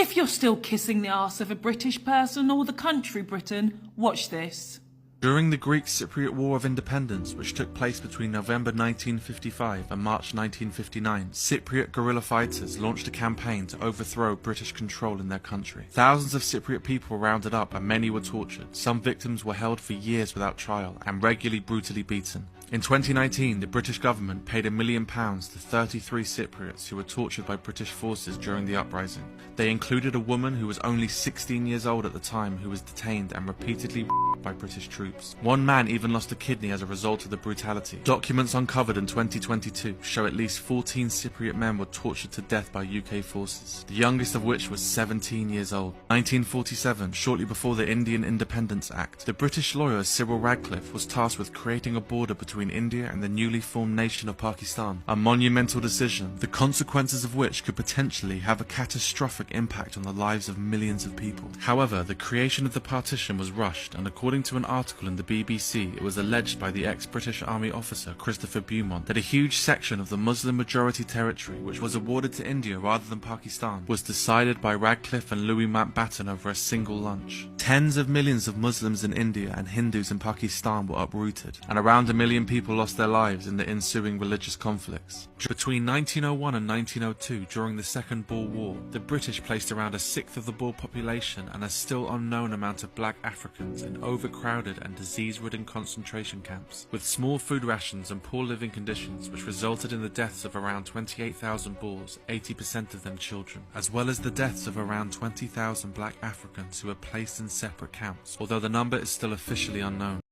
If you're still kissing the arse of a British person or the country Britain, watch this. During the Greek Cypriot War of Independence, which took place between November 1955 and March 1959, Cypriot guerrilla fighters launched a campaign to overthrow British control in their country. Thousands of Cypriot people were rounded up and many were tortured. Some victims were held for years without trial and regularly brutally beaten. In 2019, the British government paid £1 million to 33 Cypriots who were tortured by British forces during the uprising. They included a woman who was only 16 years old at the time who was detained and repeatedly by British troops. One man even lost a kidney as a result of the brutality. Documents uncovered in 2022 show at least 14 Cypriot men were tortured to death by UK forces, the youngest of which was 17 years old. 1947, shortly before the Indian Independence Act, the British lawyer Cyril Radcliffe was tasked with creating a border between India and the newly formed nation of Pakistan, a monumental decision, the consequences of which could potentially have a catastrophic impact on the lives of millions of people. However, the creation of the partition was rushed, and according to an article in the BBC, it was alleged by the ex-British Army officer Christopher Beaumont that a huge section of the Muslim-majority territory, which was awarded to India rather than Pakistan, was decided by Radcliffe and Louis Mountbatten over a single lunch. Tens of millions of Muslims in India and Hindus in Pakistan were uprooted, and around 1 million people lost their lives in the ensuing religious conflicts. Between 1901 and 1902, during the Second Boer War, the British placed around 1/6 of the Boer population and a still unknown amount of black Africans in overcrowded and disease-ridden concentration camps, with small food rations and poor living conditions, which resulted in the deaths of around 28,000 Boers, 80% of them children, as well as the deaths of around 20,000 black Africans who were placed in separate camps, although the number is still officially unknown.